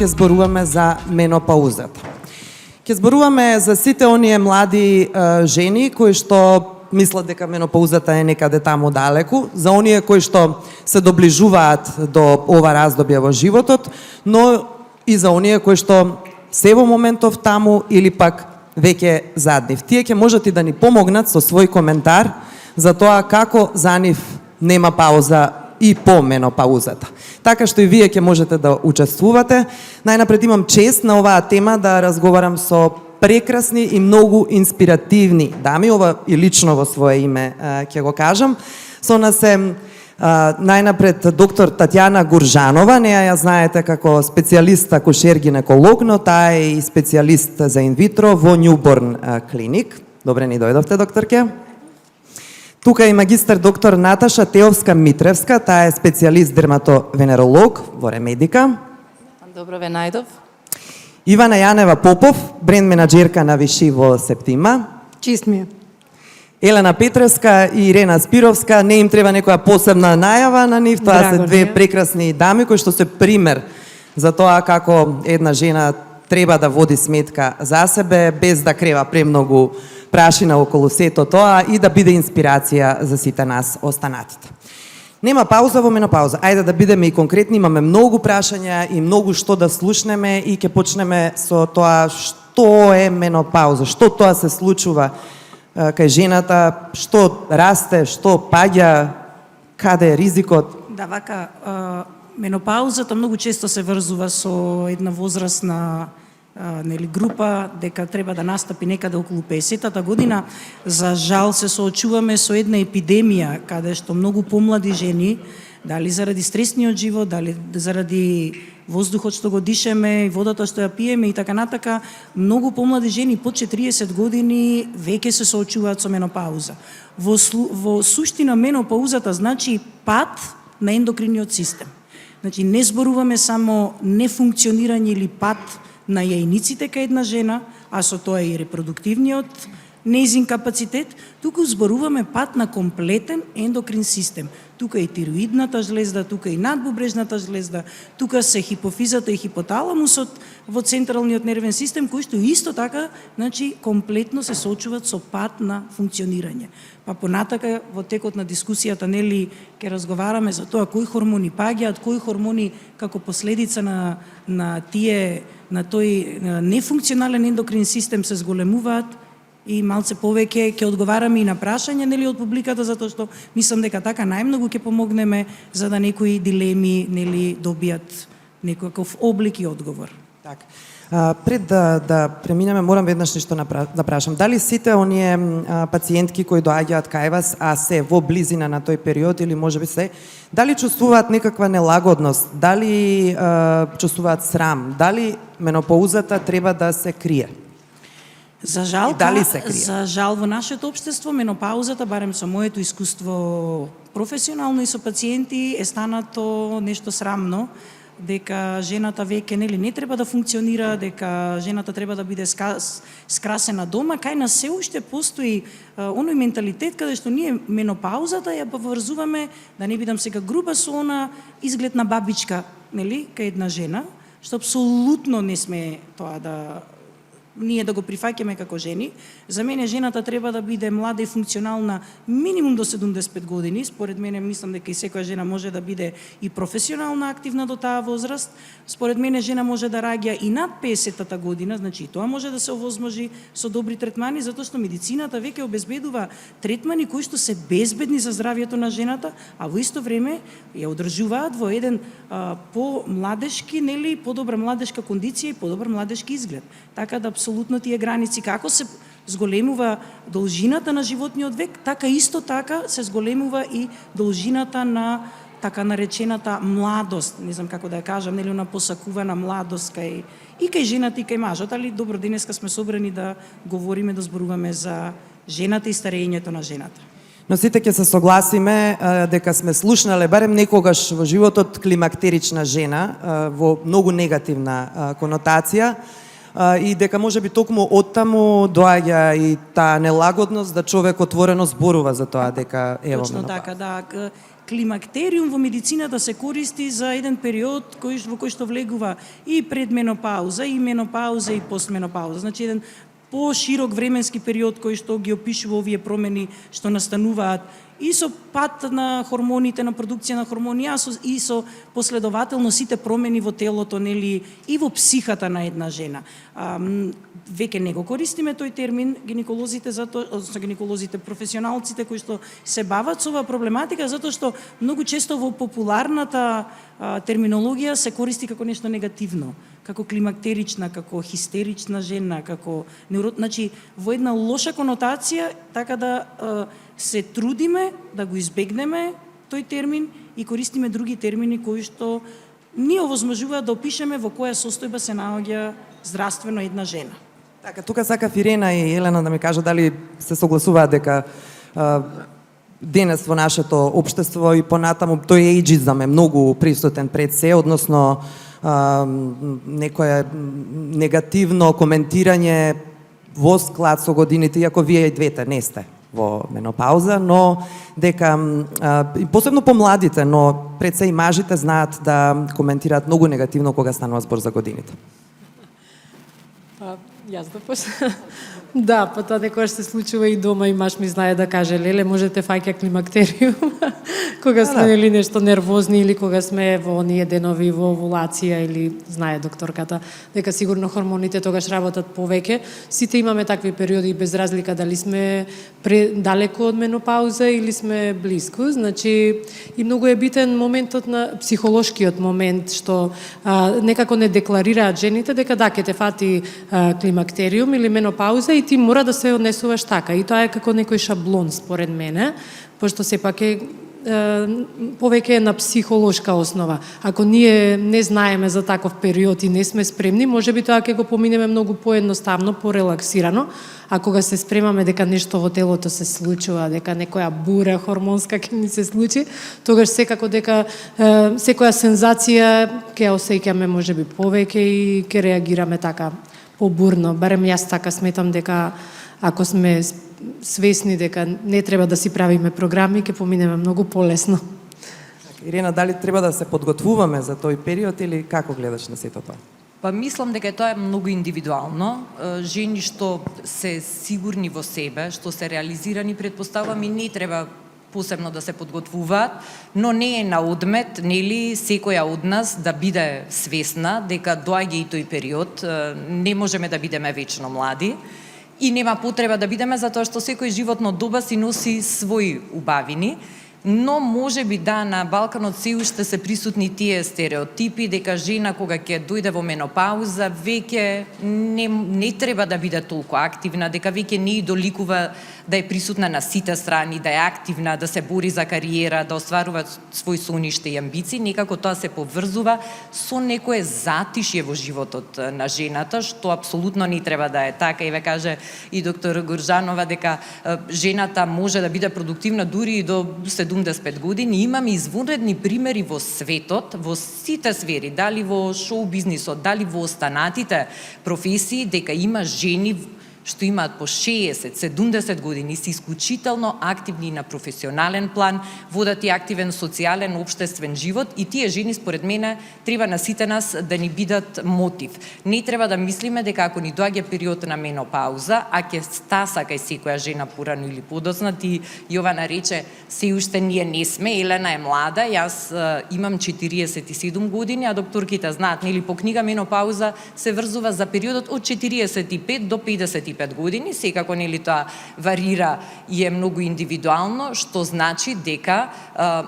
ќе зборуваме за менопаузата. Ќе зборуваме за сите оние млади жени кои што мислат дека менопаузата е некаде таму далеку, за оние кои што се доближуваат до ова раздобје во животот, но и за оние кои што се во моментов таму или пак веќе зад нив. Тие ќе можат и да ни помогнат со свој коментар за тоа како за нив нема пауза и по менопаузата. Така што и вие ќе можете да учествувате. Најнапред имам чест на оваа тема да разговарам со прекрасни и многу инспиративни дами, ова и лично во свое име ќе го кажам. Со нас е најнапред доктор Татјана Гуржанова, неја ја знаете како специјалист акушер-гинеколог, но таа е и специјалист за инвитро во Нјуборн клиник. Добре ни дојдовте, докторке. Тука е магистар доктор Наташа Теовска-Митревска, таа е специјалист дерматовенеролог во Ремедика. Добро ве најдов. Ивана Јанева Попов, бренд менаџерка на Виши во Септима. Чист ми е. Елена Петревска и Ирена Спировска, не им треба некоја посебна најава на нив, тоа се две прекрасни дами кои што се пример за тоа како една жена треба да води сметка за себе, без да крева премногу прашина околу сето тоа и да биде инспирација за сите нас останатите. Нема пауза во менопауза. Ајде да бидеме и конкретни, имаме многу прашања и многу што да слушнеме и ќе почнеме со тоа што е менопауза, што тоа се случува кај жената, што расте, што паѓа, каде е ризикот. Да, вака, менопаузата многу често се врзува со една возрастна група, дека треба да настапи некаде околу 50-та година. За жал се соочуваме со една епидемија, каде што многу помлади жени, дали заради стресниот живот, дали заради воздухот што го дишеме, водата што ја пиеме и така натака, многу помлади жени под 40 години веќе се соочуваат со менопауза. Во суштина менопаузата значи пат на ендокриниот систем. Значи не зборуваме само нефункционирање или пат на јајниците кај една жена, а со тоа и репродуктивниот нејзин капацитет, туку зборуваме пат на комплетен ендокрин систем. Тука и тироидната жлезда, тука и надбубрежната жлезда, тука се хипофизата и хипоталамусот во централниот нервен систем, кои што исто така, значи, комплетно се соочуваат со пат на функционирање. Па понатака во текот на дискусијата, нели, ќе разговараме за тоа кои хормони паѓаат, кои хормони како последица на тој нефункционален ендокрин систем се зголемуваат, и малце повеќе ќе одговараме и на прашања, нели, од публиката, затоа што мислам дека така најмногу ќе помогнеме за да некои дилеми, нели, добијат некој облик и одговор. Така. Пред да преминеме, морам веднаш нешто да прашам. Дали сите оние пациентки кои доаѓаат кај вас, а се во близина на тој период или можеби се, дали чувствуваат некаква нелагодност, дали чувствуваат срам, дали менопаузата треба да се крие? За жал, дали се крие? За жал во нашето општество менопаузата, барем со моето искуство професионално и со пациенти, е станато нешто срамно, дека жената веќе не треба да функционира, дека жената треба да биде скрасена дома. Кај нас се уште постои оној менталитет каде што ние менопаузата ја поврзуваме, да не бидам сега груба, со она изглед на бабичка, нели, кај една жена, што апсолутно не сме тоа ние да го прифаќаме како жени. За мене жената треба да биде млада и функционална минимум до 75 години. Според мене мислам дека и секоја жена може да биде и професионална активна до таа возраст. Според мене жена може да раѓа и над 50-та година, значи тоа може да се овозможи со добри третмани, затоа што медицината веќе обезбедува третмани кои што се безбедни за здравјето на жената, а во исто време ја одржуваат во еден по-младешки, нели, подобра младешка кондиција и подобар младешки изглед. Така да апсолутно тие граници, како се зголемува должината на животниот век, така исто така се зголемува и должината на така наречената младост, не знам како да ја кажам, нели, на посакувана младост кај жената и кај мажот, али добро, денеска сме собрани да говориме, да зборуваме за жената и старењето на жената. Но сите ќе се согласиме дека сме слушнале барем некогаш во животот климактерична жена во многу негативна конотација. и дека можеби токму оттаму доаѓа и таа нелагодност да човек отворено зборува за тоа дека ево Точно менопауза. така, да. Климактериум во медицината се користи за еден период во кој што влегува и предменопауза, и менопауза, и постменопауза. Значи еден поширок временски период кој што ги опишува овие промени што настануваат и со пат на хормоните, на продукција на хормони, и со последователно сите промени во телото, нели, и во психата на една жена. Веќе не го користиме тој термин гинеколозите, односно гинеколозите, професионалците кои што се бават со оваа проблематика, затоа што многу често во популарната терминологија се користи како нешто негативно, како климактерична, како хистерична жена, како значи во една лоша конотација, така да се трудиме да го избегнеме тој термин и користиме други термини кои што ни овозможуваат да опишеме во која состојба се наоѓа здравствено една жена. Така, тука сакав Ирена и Елена да ми кажат дали се согласуваат дека денес во нашето општество и понатаму тој ејџизам е многу присутен пред се, односно некое негативно коментирање во склад со годините, иако вие и двете не сте во менопауза, но дека и посебно помладите, но пред се и мажите знаат да коментираат многу негативно кога станува збор за годините. Јас да почнам. Да, па тоа некогаш се случува и дома и маж ми знае да каже: леле, можете фаќа климактериум кога сме или нешто нервозни или кога сме во оние денови во овулација, или знае докторката дека сигурно хормоните тогаш работат повеќе. Сите имаме такви периоди без разлика дали сме предалеку од менопауза или сме блиску. Значи и многу е битен моментот на психолошкиот момент што некако не декларираат жените дека да ќе те фати климактериум или менопауза и ти мора да се однесуваш така. И тоа е како некој шаблон според мене, пошто сепак е повеќе на психолошка основа. Ако ние не знаеме за таков период и не сме спремни, можеби тоа ќе го поминеме многу поедноставно, порелаксирано, а кога се спремаме дека нешто во телото се случува, дека некоја бура хормонска ќе ни се случи, тогаш секако дека секоја сензација ќе осеќаме можеби повеќе и ќе реагираме така побурно. Барем јас така сметам дека ако сме свесни дека не треба да си правиме програми, ќе поминеме многу полесно. Ирена, дали треба да се подготвуваме за тој период или како гледаш на сето тоа? Па мислам дека тоа е многу индивидуално. Жени што се сигурни во себе, што се реализирани, претпоставувам и не треба посебно да се подготвуваат, но не е на одмет, нели, секоја од нас да биде свесна дека доаѓа и тој период, не можеме да бидеме вечно млади и нема потреба да бидеме затоа што секој животно доба си носи своји убавини. Но може би да, на Балканот се уште се присутни тие стереотипи дека жена кога ќе дојде во менопауза веќе не треба да биде толку активна, дека веќе не доликува да е присутна на сите страни, да е активна, да се бори за кариера, да остварува свој сониште и амбиции. Некако тоа се поврзува со некое затишје во животот на жената, што апсолутно не треба да е така. И ве каже и доктор Горжанова дека жената може да биде продуктивна дури и до 75 години. Имаме извонредни примери во светот, во сите сфери, дали во шоу бизнисот, дали во останатите професии, дека има жени што имаат по 60-70 години, се исклучително активни на професионален план, водат и активен социјален, општествен живот и тие жени според мене треба на сите нас да ни бидат мотив. Не треба да мислиме дека ако ни доаѓа период на менопауза, а ќе стаса кај секоја жена порано или подоцна, ти Јована рече се уште ние не сме, Елена е млада, јас имам 47 години, а докторките знаат, нели по книга менопауза се врзува за периодот од 45 до 55 години, секако нели тоа варира и е многу индивидуално, што значи дека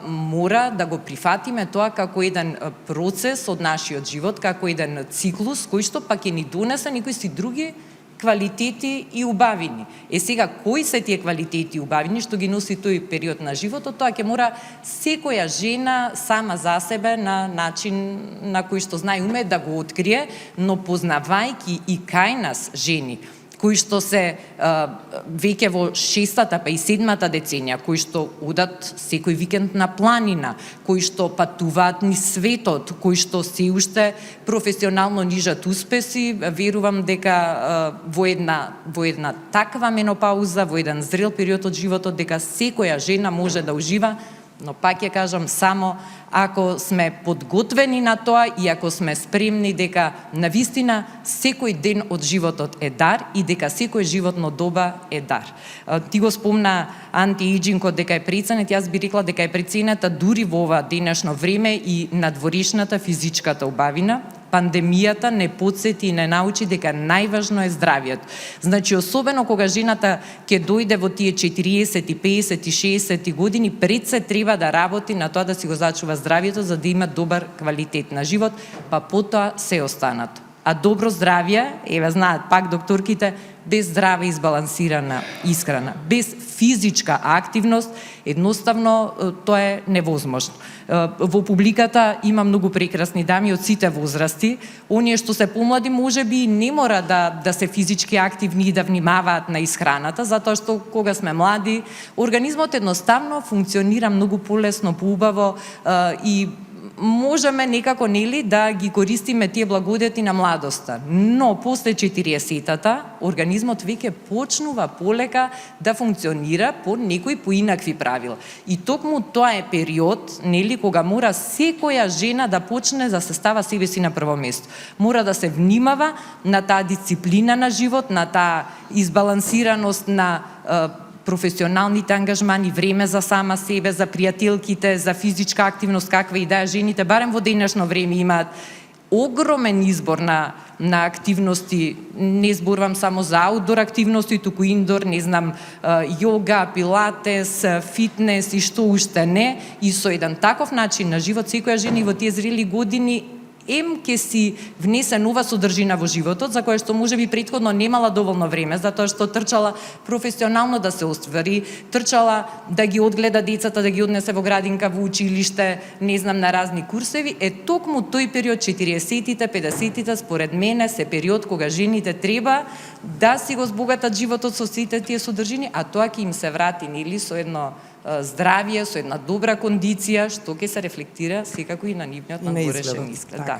мора да го прифатиме тоа како еден процес од нашиот живот, како еден циклус кој што пак ќе ни донесе некои си други квалитети и убавини. Сега, кои се тие квалитети и убавини што ги носи тој период на животот, тоа ќе мора секоја жена сама за себе на начин на кој што знае уме да го открие, но познавајќи и кај нас жени кои што се веќе во 6-та па и 7-та деценија, кои што одат секој викенд на планина, кои што патуваат низ светот, кои што се уште професионално нижат успеси, верувам дека во една таква менопауза, во еден зрел период од животот, дека секоја жена може да ужива, но пак ја кажам, само ако сме подготвени на тоа и ако сме спремни дека навистина секој ден од животот е дар и дека секој животно доба е дар. Ти го спомна антиејджингот дека е преценет, јас би рекла дека е преценета дури во ова денешно време и надворешната физичката убавина. Пандемијата не подсети и не научи дека најважно е здравието. Значи, особено кога жената ќе дојде во тие 40, 50 и 60 години, пред се треба да работи на тоа да си го зачува здравието, за да има добар квалитет на живот, па потоа се останато. А добро здравје, еве знаат пак докторките, без здрава и избалансирана исхрана, без физичка активност, едноставно тоа е невозможно. Во публиката има многу прекрасни дами од сите возрасти, оние што се помлади можеби не мора да се физички активни и да внимаваат на исхраната, затоа што кога сме млади, организмот едноставно функционира многу полесно, поубаво и можеме некако нели да ги користиме тие благодети на младоста, но после 40-тата организмот веќе почнува полека да функционира по некои поинакви правила. И токму тоа е период, нели, кога мора секоја жена да почне да се става себе си на прво место. Мора да се внимава на таа дисциплина на живот, на таа избалансираност на професионалните ангажмани, време за сама себе, за пријателките, за физичка активност, каква и да е. Жените, барем во денешно време, имаат огромен избор на активности. Не зборувам само за аутдор активности, туку индор, не знам, јога, пилатес, фитнес и што уште не. И со еден таков начин на живот, секоја жена во тие зрели години ке си внесе нова содржина во животот, за која што можеби претходно немала доволно време, затоа што трчала професионално да се оствари, трчала да ги одгледа децата, да ги однесе во градинка, во училиште, не знам, на разни курсеви. Токму тој период, 40-тите, 50-тите, според мене, се период кога жените треба да си го збогатат животот со сите тие содржини, а тоа ќе им се врати, нели, со едно здравје, со една добра кондиција, што ќе се рефлектира секако и на нивниот надворешен изглед. Да.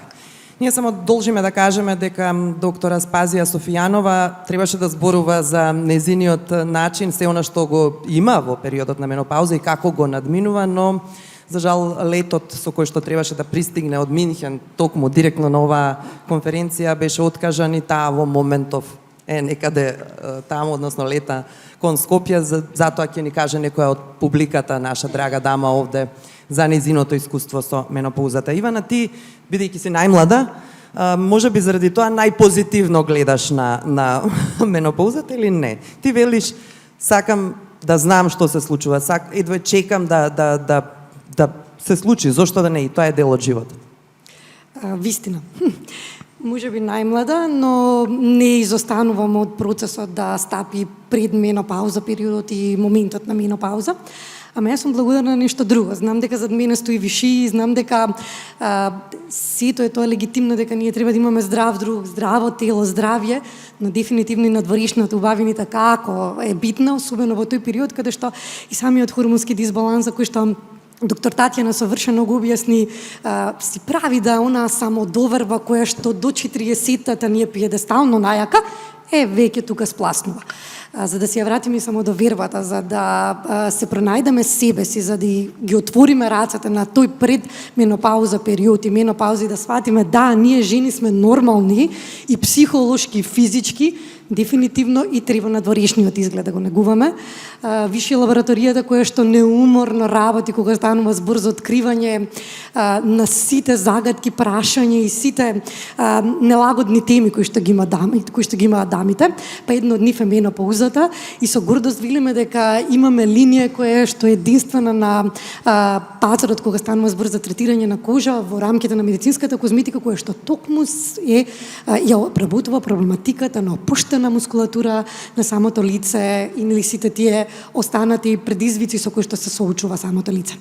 Ние само должиме да кажеме дека доктора Спазија Софијанова требаше да зборува за незиниот начин, се она што го има во периодот на менопауза и како го надминува, но за жал летот со кој што требаше да пристигне од Минхен токму директно на оваа конференција беше откажан и таа во моментов некаде таму, односно лета кон Скопје, затоа ќе ни каже некоја од публиката, наша драга дама овде, за незиното искуство со менопаузата. Ивана, ти, бидејќи си најмлада, може би заради тоа најпозитивно гледаш на менопаузата или не? Ти велиш, сакам да знам што се случува, едва чекам да се случи, зошто да не, и тоа е дел од животот. Вистина. Може би најмлада, но не изостанувам од процесот да стапи пред менопауза периодот и моментот на менопауза. Ама јас сум благодарна на нешто друго. Знам дека зад мене стои виши, знам дека сето е тоа легитимно, дека ние треба да имаме здрав друг, здраво тело, здравје, но дефинитивно и надворешната убавината како е битна, особено во тој период каде што и самиот хормонски дисбаланс, за кој што доктор Татјана совршено го објасни, си прави да она самодоверба која што до 40-тата ни е пиедестално најака, веќе тука спласнува. За да си ја вратиме само до вербата, за да се пронајдеме себе си, за да ги отвориме рацете на тој предменопауза период и менопауза и да сватиме да, ние жени сме нормални и психолошки, и физички, дефинитивно и треба надворешниот изглед да го негуваме. Виши лабораторијата која што неуморно работи кога станува збор за откривање на сите загадки, прашања и сите нелагодни теми кои што ги имаат дамите, па едно од нив е менопаузата и со гордост велиме дека имаме линија која што е единствена на пазарот кога станува збор за третирање на кожа во рамките на медицинската козметика која што токму ја обработува проблематиката на опуштена мускулатура на самото лице и нели сите тие останати предизвици со кои што се соочува самото лице.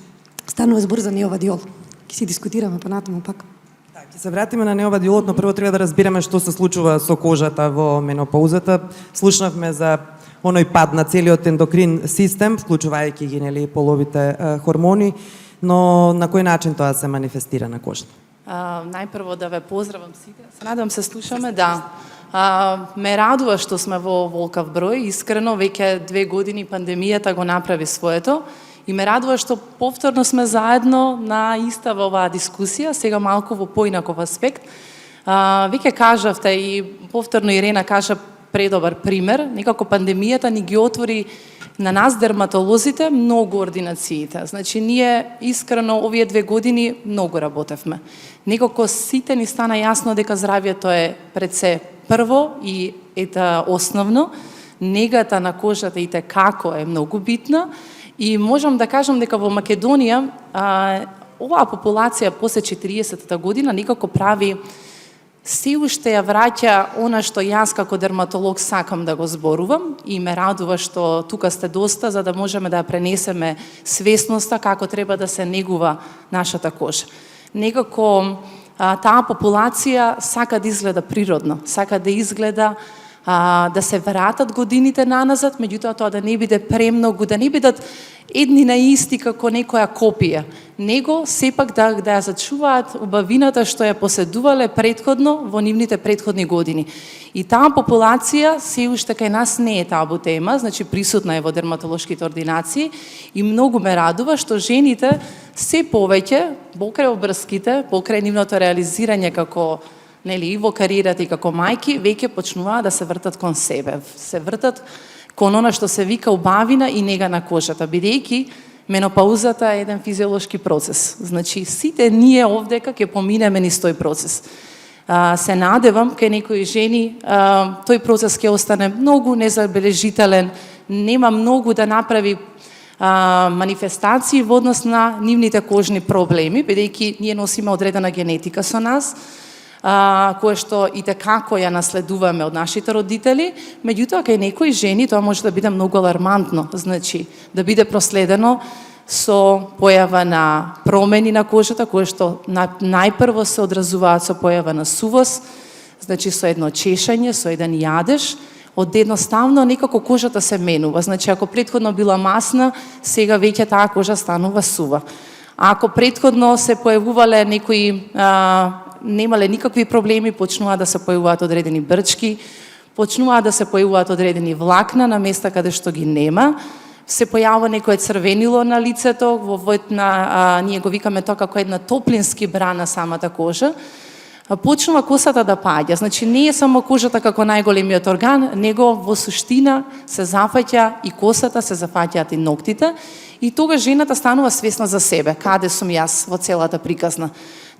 Станува збор за неовадиол. Ќе си дискутираме понатаму пак. Ќе се вратиме на неовадилот, но прво треба да разбереме што се случува со кожата во менопаузата. Слушнавме за оној пад на целиот ендокрин систем, вклучувајќи ги нели половите хормони, но на кој начин тоа се манифестира на кожата? Најпрво да ве поздравам сите. Се надам се слушаме, да. Ме радува што сме во волкав број. Искрено, веќе 2 години пандемијата го направи своето. И ме радува што повторно сме заедно на иста во оваа дискусија, сега малку во поинаков аспект. Веќе кажавте и повторно Ирена кажа предобар пример, некако пандемијата ни ги отвори на нас дерматолозите многу ординациите. Значи ние искрено овие 2 години многу работевме. Некако сите ни стана јасно дека здравјето е пред се прво и основно. Негата на кожата и како е многу битна. И можам да кажам дека во Македонија оваа популација после 40-та година некако прави се уште ја враќа она што јас како дерматолог сакам да го зборувам и ме радува што тука сте доста за да можеме да ја пренесеме свесноста како треба да се негува нашата кожа. Некако таа популација сака да изгледа природно, сака да изгледа да се вратат годините наназад, меѓутоа тоа да не биде премногу, да не бидат едни на исти како некоја копија, него сепак да ја зачуваат убавината што ја поседувале претходно во нивните претходни години. И таа популација се уште кај нас не е табу тема, значи присутна е во дерматолошките ординации и многу ме радува што жените се повеќе покрај обрските, покрај нивното реализирање како нели и во кариерата и како мајки, веќе почнуваат да се вртат кон себе, се вртат кон она што се вика убавина и нега на кожата, бидејќи менопаузата е еден физиолошки процес. Значи сите ние овдека ќе поминеме низ тој процес. Се надевам кај некои жени тој процес ќе остане многу незабележителен, нема многу да направи манифестации во однос на нивните кожни проблеми, бидејќи ние носиме одредена генетика со нас, кое што и како ја наследуваме од нашите родители, меѓутоа кај некои жени тоа може да биде многу алармантно, значи да биде проследено со појава на промени на кожата, кое што најпрво се одразуваат со појава на сувост, значи со едно чешање, со еден јадеж, едноставно некако кожата се менува. Значи ако претходно била масна, сега веќе таа кожа станува сува. А ако претходно се појавувале некои немале никакви проблеми, почнуваат да се појавуваат одредени брчки, почнуваат да се појавуваат одредени влакна на места каде што ги нема, се појавува некое црвенило на лицето, ние го викаме тоа како една топлински брана самата кожа, почнува косата да паѓа. Значи не е само кожата како најголемиот орган, него во суштина се зафаќа и косата, се зафаќаат и ноктите, и тогаш жената станува свесна за себе, каде сум јас во целата приказна.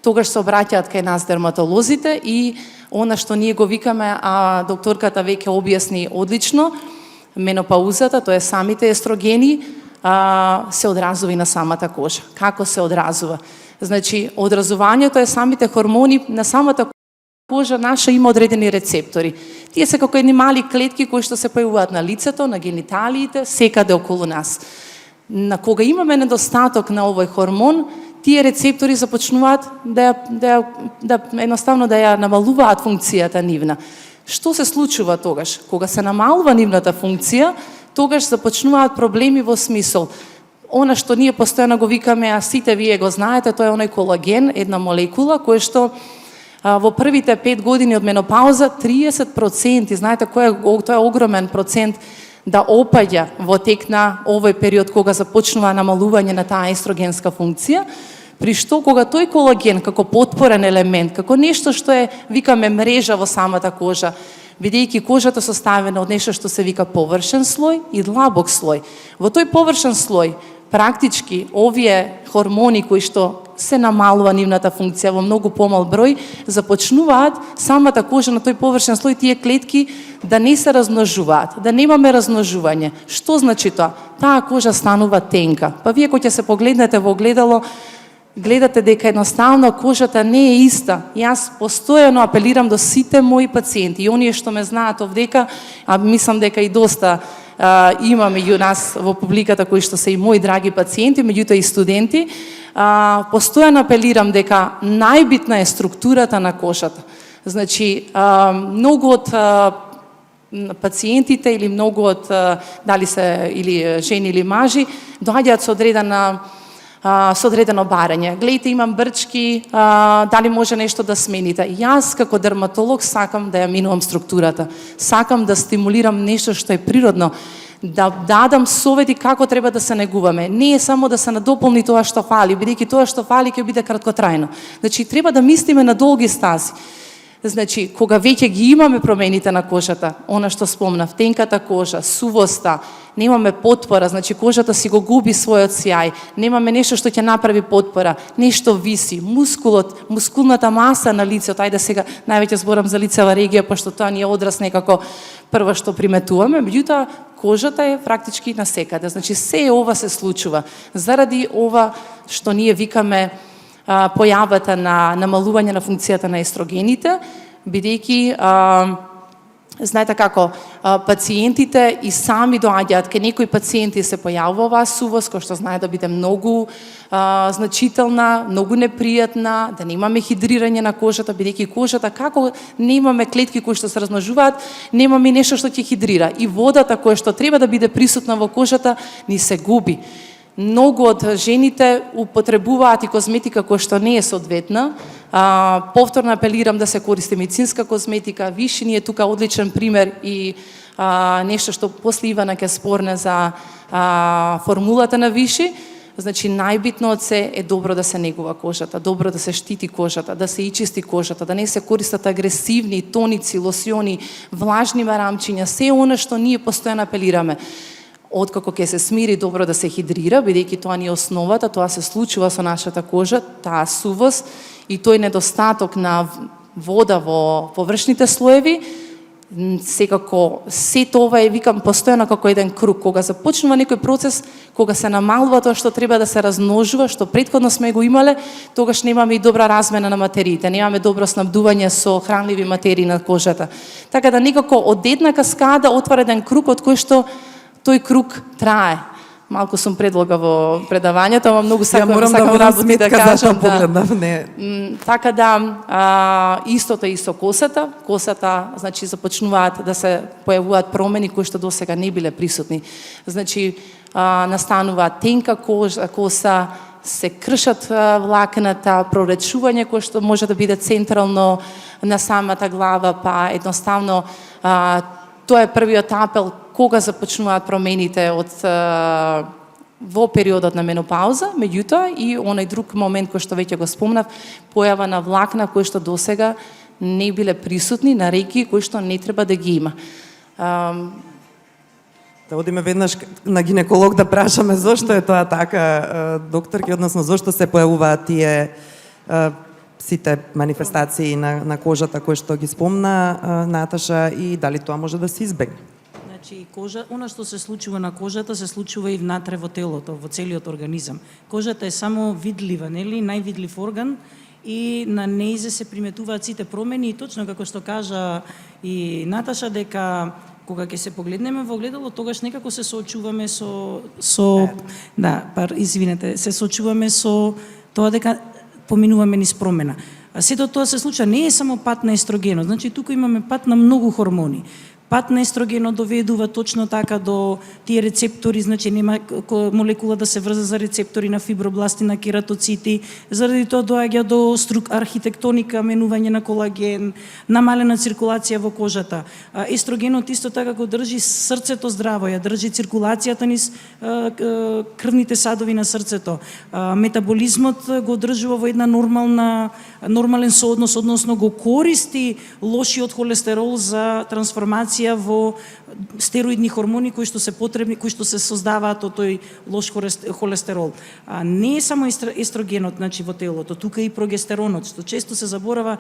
Тогаш се обраќаат кај нас дерматолозите и она што ние го викаме, а докторката веќе објасни одлично, менопаузата, тоа е самите естрогени, се одразува и на самата кожа. Како се одразува? Значи, одразувањето е самите хормони на самата кожа наша има одредени рецептори. Тие се како едни мали клетки кои што се појавуваат на лицето, на гениталиите, секаде околу нас. На кога имаме недостаток на овој хормон, тие рецептори започнуваат да едноставно да ја намалуваат функцијата нивна. Што се случува тогаш? Кога се намалува нивната функција, тогаш започнуваат проблеми во смисол она што ние постојано го викаме, а сите вие го знаете, тоа е оној колаген, една молекула која што во првите 5 години од менопауза 30%, знаете тоа е огромен процент да опаѓа во тек на овој период кога започнува намалување на таа естрогенска функција, при што кога тој колаген како потпорен елемент, како нешто што е, викаме, мрежа во самата кожа, бидејќи кожата составена од нешто што се вика површен слој и длабок слој. Во тој површен слој, практички, овие хормони кои што се намалува нивната функција во многу помал број, започнуваат самата кожа на тој површен слој, тие клетки да не се размножуваат, да немаме размножување. Што значи тоа? Таа кожа станува тенка. Па вие кој ќе се погледнете во огледало, гледате дека едноставно кожата не е иста. Јас постојано апелирам до сите мои пациенти и оние што ме знаат овдека, а мислам дека и доста има меѓу нас во публиката кои што се и мои драги пациенти, меѓутоа и студенти, постојано апелирам дека најбитна е структурата на кожата. Значи, многу од пациентите или многу од дали се или жени или мажи доаѓаат со одредено барање. Гледайте, имам брчки, дали може нешто да смените? Јас како дерматолог сакам да ја минувам структурата. Сакам да стимулирам нешто што е природно, да дадам совети како треба да се негуваме. Не е само да се надополни тоа што фали, бидејќи тоа што фали ќе биде краткотрајно. Значи, треба да мислиме на долги стази. Значи, кога веќе ги имаме промените на кожата, она што спомнав, тенката кожа, сувоста, немаме потпора, значи кожата си го губи својот сјај, немаме нешто што ќе направи потпора, нешто виси, мускулот, мускулната маса на лицето, ајде сега највеќе зборам за лицева регија, пошто тоа ни е одраз некако прво што приметуваме, меѓутоа кожата е практички насекаде. Значи, се ова се случува. Заради ова што ние викаме појавата на намалување на функцијата на естрогените, бидејќи знаете како пациентите и сами доаѓаат, кај некои пациенти се појавува оваа сувост, која што знае да биде многу значителна, многу непријатна, да немаме хидрирање на кожата, бидејќи кожата како немаме клетки кои што се размножуваат, немаме нешто што ќе хидрира. И водата која што треба да биде присутна во кожата ни се губи. Многу од жените употребуваат и козметика која што не е соодветна. Повторно апелирам да се користи медицинска козметика. Виши ни е тука одличен пример и нешто што после Ивана ќе спорне за формулата на Виши. Значи, најбитно од се е добро да се негува кожата, добро да се штити кожата, да се ичисти кожата, да не се користат агресивни тоници, лосиони, влажни марамчиња, се она што ние постојано апелираме. Откако ќе се смири, добро да се хидрира, бидејќи тоа ни е основата, тоа се случува со нашата кожа, таа сувост и тој недостаток на вода во површните слоеви, секако сето ова е, викам, постојано како еден круг. Кога започнува некој процес, кога се намалува тоа што треба да се размножува, што претходно сме го имале, тогаш немаме и добра размена на материите, немаме добро снабдување со хранливи материи на кожата. Така да некако од една каскада отвара еден круг од кој што тој круг трае. Малку сум предлога во предавањето, ама многу сакам работи да кажам. Така да, истото и со косата. Косата, значи, започнуваат да се појавуваат промени кои што досега не биле присутни. Значи, настанува тенка коса, се кршат влакната, проречување кое што може да биде централно на самата глава, па едноставно тоа е првиот апел кога започнуваат промените во периодот на менопауза, меѓутоа и онај друг момент кој што веќе го спомнав, појава на влакна кои што досега не биле присутни, на реки кои што не треба да ги има. Да одиме веднаш на гинеколог да прашаме зошто е тоа така, докторки, односно зошто се појавуваат тие сите манифестации на кожата кои што ги спомна Наташа и дали тоа може да се избегне? Значи, она што се случува на кожата се случува и внатре во телото, во целиот организам. Кожата е само видлива, нели, највидлив орган и на нејзе се приметуваат сите промени и точно како што кажа и Наташа дека кога ќе се погледнеме во огледало, тогаш некако се соочуваме се соочуваме со тоа дека поминуваме низ промена. А сето тоа се случува, не е само пат на естрогенот, значи тука имаме пат на многу хормони. Пат на естрогенот доведува точно така до тие рецептори, значи нема молекула да се врза за рецептори на фибробласти, на кератоцити, заради тоа доаѓа до архитектоника, менување на колаген, намалена циркулација во кожата. Естрогенот исто така го држи срцето здраво, ја држи циркулацијата низ крвните садови на срцето. Метаболизмот го држува во една нормален сооднос, односно го користи лошиот холестерол за трансформација во стероидни хормони кои што се потребни, кои што се создаваат од тој лош холестерол. Не е само естрогенот, значи, во телото, тука и прогестеронот, што често се зборува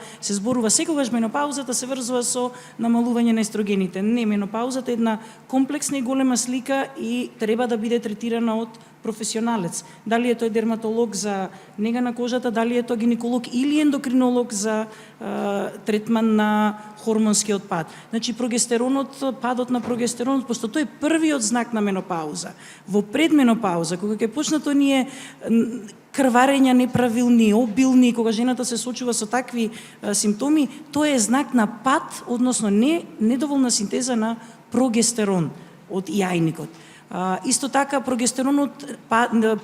секогаш менопаузата се врзува со намалување на естрогените. Не, менопаузата е една комплексна и голема слика и треба да биде третирана од професионалец. Дали е тој дерматолог за нега на кожата, дали е тој гинеколог или ендокринолог за третман на хормонскиот пат. Значи, прогестерон прогестеронот, падот на прогестеронот, пошто тој е првиот знак на менопауза. Во предменопауза, кога ќе почнат оние крварења неправилни, обилни, кога жената се соочува со такви симптоми, тоа е знак на пад, односно недоволна синтеза на прогестерон од јајникот. Исто така прогестеронот,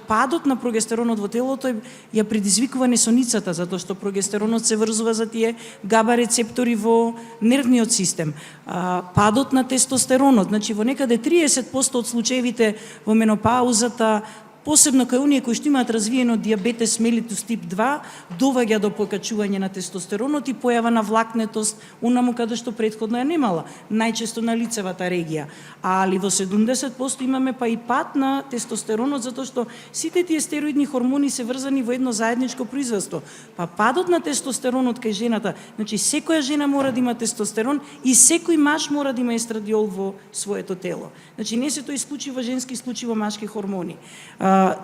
падот на прогестеронот во телото ја предизвикува несоницата, затоа што прогестеронот се врзува за тие габа рецептори во нервниот систем. Падот на тестостеронот, значи во некаде 30% од случаевите во менопаузата, посебно кај оние кои што имаат развиено диабетес мелитус тип 2, доваѓа до покачување на тестостеронот и појава на влакнетост, онаму каде што претходно ја немала, најчесто на лицевата регија. Али во 70% имаме па и пад на тестостеронот, затоа што сите тие стероидни хормони се врзани во едно заедничко производство. Па падот на тестостеронот кај жената, значи секоја жена мора да има тестостерон и секој маж мора да има естрадиол во своето тело. Значи не се тоа исклучиво женски, исклучиво машки хормони.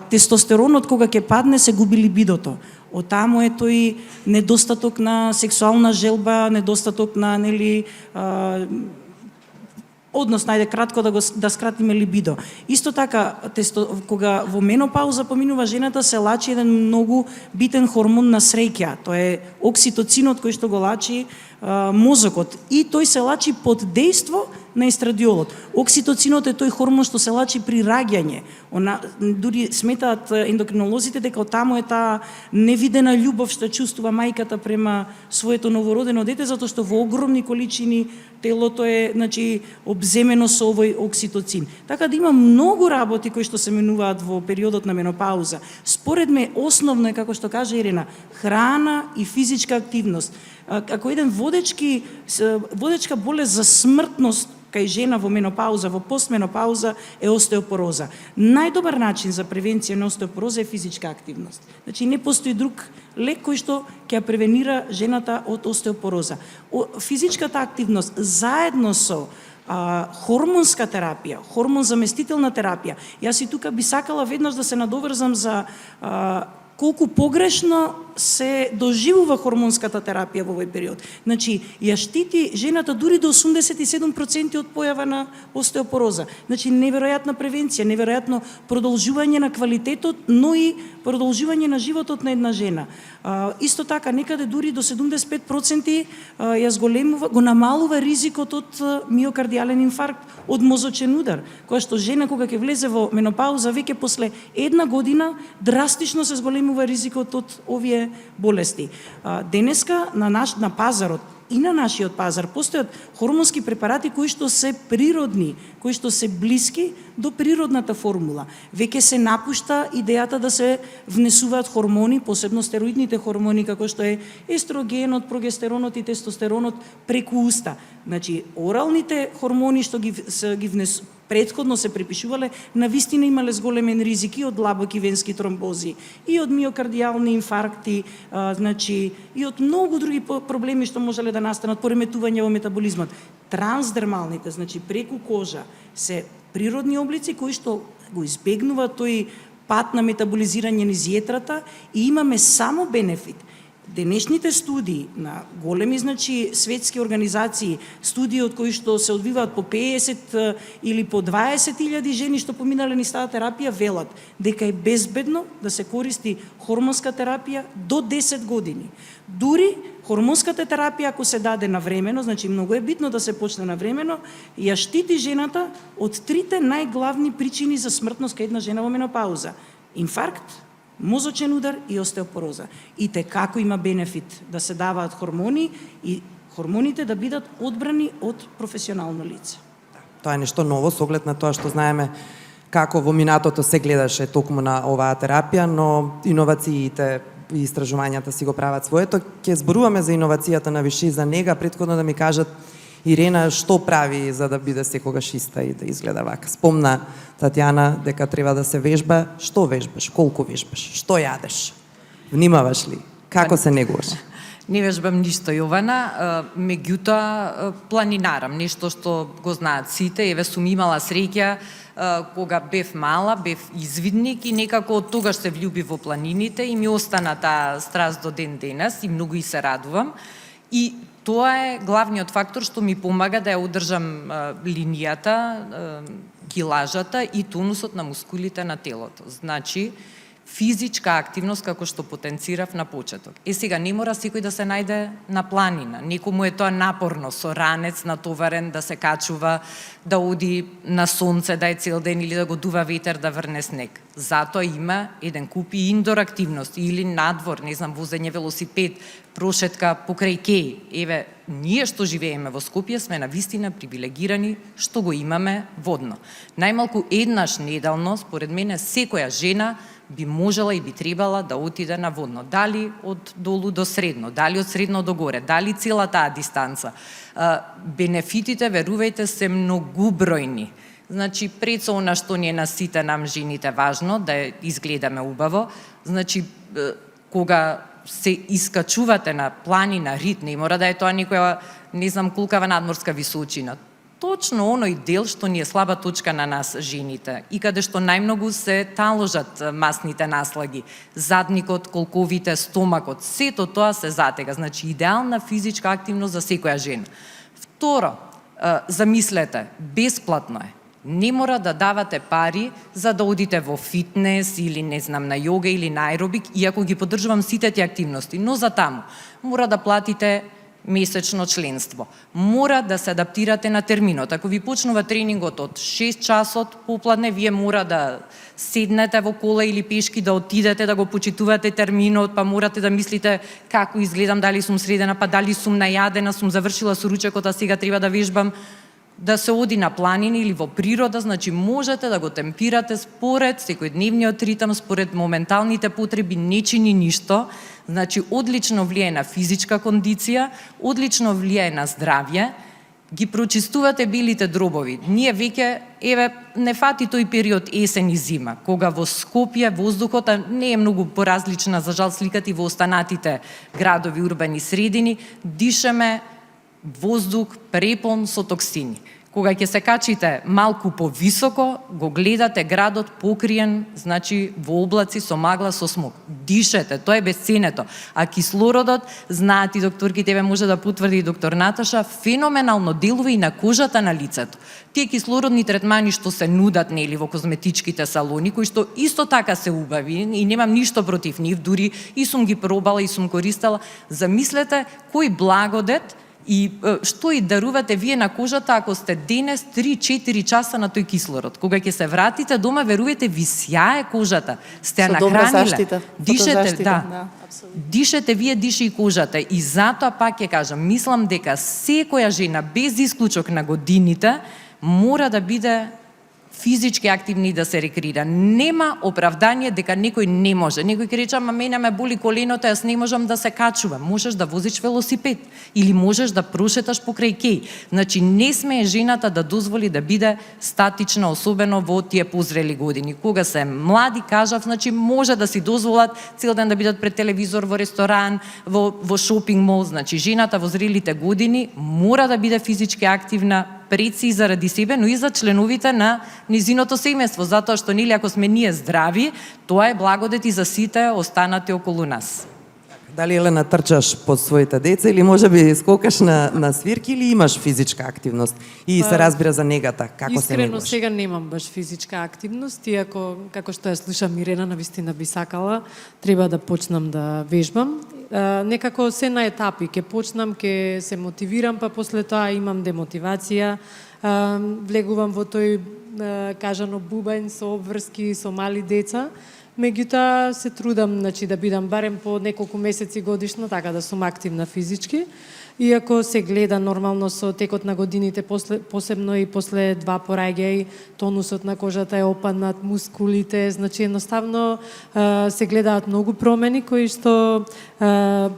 Тестостеронот кога ќе падне се губи либидото. Од таму е тој недостаток на сексуална желба, недостаток на однос, најде кратко да скратиме либидо. Исто така, кога во менопауза поминува жената, се лачи еден многу битен хормон на среќа. Тоа е окситоцинот кој што го лачи мозокот. И тој се лачи под дејство на естрадиолот. Окситоцинот е тој хормон што се лачи при раѓање. Дури сметаат ендокринолозите дека од таму е таа невидена љубов што чувствува мајката према своето новородено дете, затоа што во огромни количини телото е, значи, обземено со овој окситоцин. Така да има многу работи кои што се менуваат во периодот на менопауза. Според ме основно е, како што кажа Ирена, храна и физичка активност. Ако еден водечка болест за смртност кај жена во менопауза, во постменопауза е остеопороза. Најдобар начин за превенција на остеопороза е физичка активност. Значи не постои друг лек кој што ќе ја превенира жената од остеопороза. Физичката активност заедно со хормонска терапија, хормон заместителна терапија. Јас и тука би сакала веднаш да се надоврзам за колку погрешно се доживува хормонската терапија во овој период. Значи, ја штити жената дури до 87% од појава на остеопороза. Значи, неверојатна превенција, неверојатно продолжување на квалитетот, но и продолжување на животот на една жена. Исто така, некаде дури до 75% го намалува ризикот од миокардијален инфаркт, од мозочен удар, која што жена кога ќе влезе во менопауза, веќе после една година драстично се зголемува ризикот од овие болести. Денеска на пазарот и на нашиот пазар постојат хормонски препарати кои што се природни, кои што се блиски до природната формула. Веќе се напушта идејата да се внесуваат хормони, посебно стероидните хормони како што е естрогенот, прогестеронот и тестостеронот преку уста. Значи, оралните хормони што ги претходно се препишувале, навистина имале зголемен ризик и од длабоки венски тромбози, и од миокардијални инфаркти, значи, и од многу други проблеми што можеле да настанат, пореметување во метаболизмот. Трансдермалните, значи преку кожа, се природни облици кои што го избегнуваат тој пат на метаболизирање низ јетрата и имаме само бенефит. Денешните студии на големи, значи, светски организации, студии од кои што се одвиваат по 50 или по 20.000 жени што поминале низ таа терапија, велат дека е безбедно да се користи хормонска терапија до 10 години. Дури хормонската терапија, ако се даде навремено, значи многу е битно да се почне навремено, ја штити жената од трите најглавни причини за смртност кај една жена во менопауза: инфаркт, мозочен удар и остеопороза. И како има бенефит да се даваат хормони и хормоните да бидат одбрани од професионално лице. Тоа е нешто ново со оглед на тоа што знаеме како во минатото се гледаше токму на оваа терапија, но иновациите и истражувањата си го прават своето. Ќе зборуваме за иновацијата на више за нега, претходно да ми кажат Ирена што прави за да биде секогаш иста и да изгледа вака. Спомна Татјана дека треба да се вежба. Што вежбаш? Колку вежбаш? Што јадеш? Внимаваш ли? Како се негуваш? Не вежбам ништо, Јована, меѓутоа планинарам, нешто што го знаат сите. Еве сум имала среќа кога бев мала, бев извидник и некако од тогаш се влюби во планините и ми остана таа страст до ден денес и многу и се радувам. И Тоа е главниот фактор што ми помага да ја одржам линијата, килажата и тонусот на мускулите на телото. Значи, физичка активност како што потенцирав на почеток. Сега не мора секој да се најде на планина. Некому е тоа напорно, со ранец натоварен да се качува, да оди на сонце да е цел ден или да го дува ветер да врне снег. Затоа има еден куп и индор активности или надвор, не знам, возење велосипед, прошетка покрај кеј. Еве, ние што живееме во Скопје сме навистина привилегирани што го имаме водно. Најмалку еднаш неделно, според мене, секоја жена би можела и би требала да отиде на водно. Дали од долу до средно, дали од средно до горе, дали цела таа дистанца. Бенефитите, верувајте, се многубројни. Значи, пред со она што ни е на сите нам жените важно, да изгледаме убаво, значи, кога се искачувате на планина, рид, не мора да е тоа некоја, не знам, кулкава надморска височина. Точно оној дел што ни е слаба точка на нас, жените, и каде што најмногу се таложат масните наслаги, задникот, колковите, стомакот, сето тоа се затега. Значи, идеална физичка активност за секоја жена. Второ, замислете, бесплатно е. Не мора да давате пари за да одите во фитнес или не знам на јога или на аеробик, иако ги поддржувам сите тие активности, но за таму мора да платите месечно членство. Мора да се адаптирате на терминот. Ако ви почнува тренингот од 6 часот попладне, вие мора да седнете во кола или пешки да отидете да го почитувате терминот, па морате да мислите како изгледам, дали сум средена, па дали сум најадена, сум завршила со ручекот, а сега треба да вежбам. Да се оди на планини или во природа, значи можете да го темпирате според секојдневниот ритам, според моменталните потреби, не чини ништо. Значи, одлично влијае на физичка кондиција, одлично влијае на здравје, ги прочистувате белите дробови. Ние веќе, еве, не фати тој период есен и зима, кога во Скопје воздухот не е многу поразлична, за жал, сликата и во останатите градови, урбани средини, дишеме воздух препон со токсини. Кога ќе се качите малку повисоко, го гледате градот покриен, значи во облаци со магла, со смог. Дишете, тоа е бесценето. А кислородот, знаат и докторките, тебе може да потврди и доктор Наташа, феноменално делува и на кожата на лицето. Тие кислородни третмани што се нудат нели во козметичките салони, кои што исто така се убави и немам ништо против нив, дури и сум ги пробала и сум користела, замислете кој благодет и што и дарувате вие на кожата ако сте денес 3-4 часа на тој кислород. Кога ќе се вратите дома, верувате, ви сјае кожата. Сте ја нахраниле. Дишете, да. Дишете вие, диши и кожата. И затоа пак ќе кажам, мислам дека секоја жена без исклучок на годините мора да биде физички активни да се рекреира. Нема оправдание дека некој не може. Некој ќе рече, ама мене ме боли коленото, јас не можам да се качувам. Можеш да возиш велосипед или можеш да прошеташ покрај кеј. Значи не смее жената да дозволи да биде статична, особено во тие позрели години. Кога се млади, кажав, значи може да си дозволат цел ден да бидат пред телевизор, во ресторан, во шопинг мол. Значи жената во зрелите години мора да биде физички активна, пред си заради себе, но и за членовите на низиното семејство, затоа што нели ако сме ние здрави, тоа е благодет и за сите останати околу нас. Дали, Елена, трчаш под своите деца или можеби скокаш на свирки или имаш физичка активност? И се разбира за негата, како се Искрено негуваш? сега немам баш физичка активност, иако, како што ја слушам Ирена, навистина би сакала, треба да почнам да вежбам. Некако се на етапи, ќе почнам, ќе се мотивирам, па после тоа имам демотивација, влегувам во тој кажано бубањ со обврски со мали деца. Меѓутоа се трудам, значи, да бидам барем по неколку месеци годишно, така да сум активна физички. Иако се гледа нормално со текот на годините, посебно и после 2 пораѓаи, тонусот на кожата е опаднат, мускулите, значи едноставно се гледаат многу промени кои што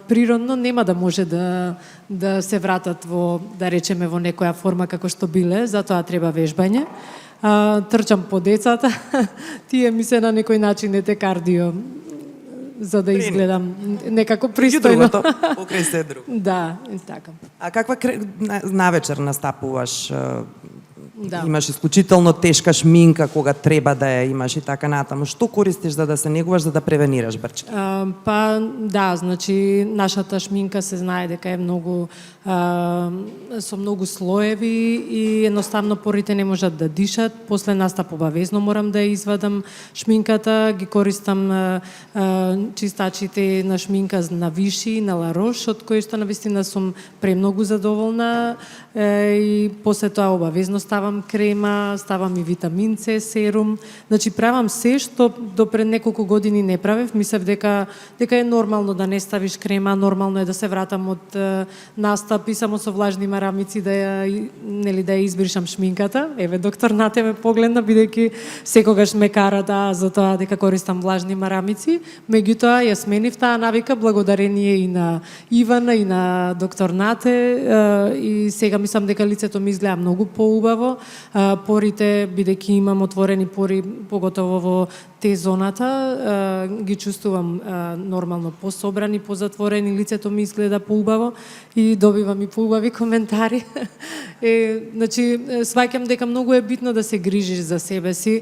природно нема да може да се вратат во, да речеме, во некоја форма како што биле, затоа треба вежбање. Трчам по децата, тие ми се на некој начин ете кардио, за да изгледам некако пристојно. И другото, покрај се друго. Да, така. А каква навечер настапуваш? Да. Имаш исклучително тешка шминка кога треба да ја имаш и така натаму. Што користиш за да се негуваш, за да превенираш брчки? Па да, значи нашата шминка се знае дека е многу со многу слоеви и едноставно порите не можат да дишат. После настап обавезно морам да ја извадам шминката, ги користам чистачите на шминка на Виши, на La Roche, од кои што навистина сум премногу задоволна и после тоа обавезно ставам крема, ставам и витамин С, серум. Значи правам се што до пред неколку години не правев. Мислев дека е нормално да не ставиш крема, нормално е да се вратам од настап и само со влажни марамици да ја да ја избришам шминката. Еве доктор Нате ме погледна бидејќи секогаш ме кара за тоа дека користам влажни марамици. Меѓутоа ја сменив таа навика благодарение и на Ивана и на доктор Нате и сега мислам дека лицето ми изгледа многу поубаво. Порите, бидејќи имам отворени пори, поготово во Т-зоната, ги чувствувам нормално пособрани, позатворени, лицето ми изгледа поубаво и добивам и поубави коментари. Значи, сваќам дека многу е битно да се грижиш за себе си.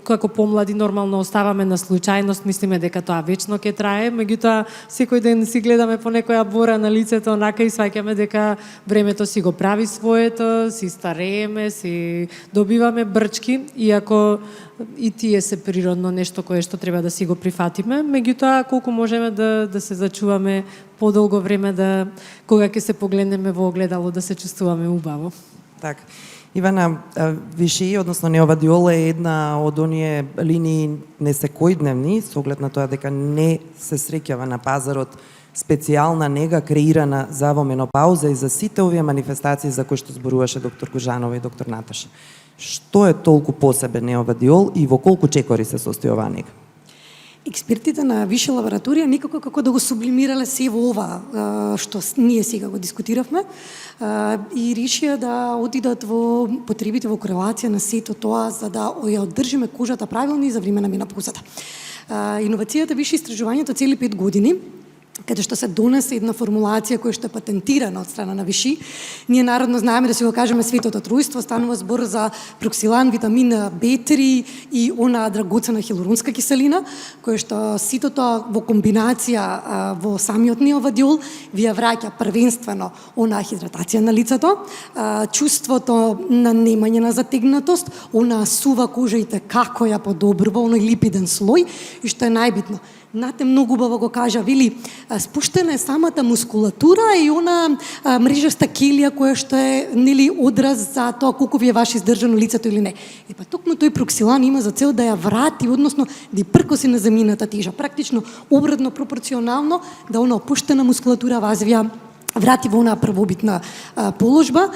Како помлади нормално оставаме на случајност, мислиме дека тоа вечно ќе трае, меѓутоа секој ден си гледаме по некоја бора на лицето онака и сваќаме дека времето си го прави своето, си старееме, си добиваме брчки, иако и тие се природно нешто кое што треба да си го прифатиме, меѓутоа колку можеме да се зачуваме подолго време, да кога ќе се погледнеме во огледало да се чувствуваме убаво. Так. Ивана, Виши, односно неовадиол е една од оние линии несекојдневни, со оглед на тоа дека не се среќава на пазарот специјална нега креирана за во менопауза и за сите овие манифестации за кои што зборуваше доктор Кожанова и доктор Наташа. Што е толку посебен неовадиол и во колку чекори се состои оваа нега? Експертите на Више лабораторија никако како да го сублимирале се во ова што ние сега го дискутиравме и решија да отидат во потребите во корелација на сето тоа за да ја одржиме кожата правилно и за време на менопаузата. Иновацијата Више истражувањето цели 5 години, каде што се донесе една формулација која што е патентирана од страна на Виши. Ние народно знаеме да си го кажеме светото тројство, станува збор за проксилан, витамин B3 и она драгоцена хилурунска киселина, која што сито тоа во комбинација во самиот неовадиол ви ја враќа првенствено она хидратација на лицето, чувството на немање на затегнатост, она сува кожа и како ја подобрува, оној липиден слој и што е најбитно. Нате многу убаво го кажа, вели, спуштена е самата мускулатура и она мрежаста келија која што е нели одраз за тоа колку ви е ваше издржано лицето или не. И па токму тој проксилан има за цел да ја врати, односно да пркоси на земјината тежа, практично обратно пропорционално да она опуштена мускулатура вас врати во онаа првобитна положба,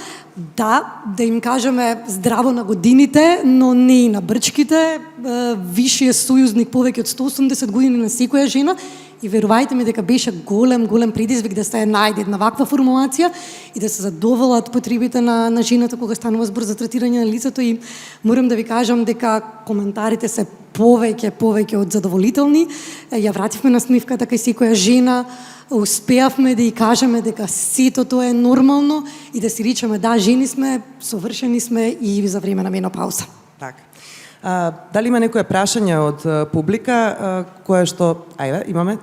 да им кажеме здраво на годините, но не и на брчките. Више е сојузник повеќе од 180 години на секоја жена и верувајте ми дека беше голем предизвик да се најде една ваква формулација и да се задоволат потребите на жената кога станува збор за третирање на лицето и морам да ви кажам дека коментарите се повеќе од задоволителни. Ја вративме насмивката кај секоја жена, успеавме да ја кажеме дека сето тоа е нормално и да си речеме да, жени сме, совршени сме и за време на менопауза. Така. Дали има некоја прашање од публика кое што имаме?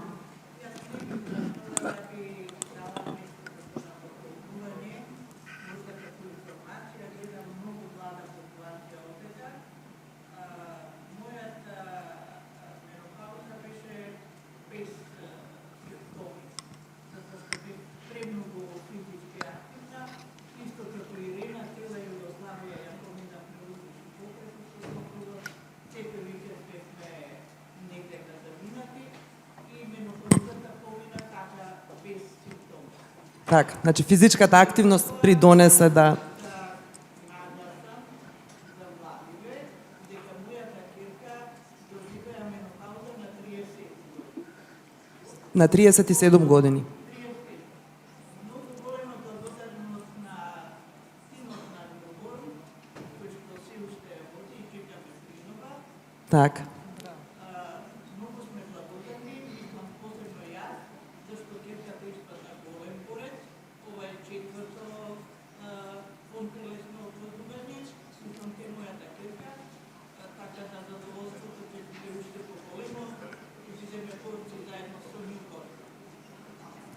Така, значи физичката активност придонесе да... На 37 години. Така.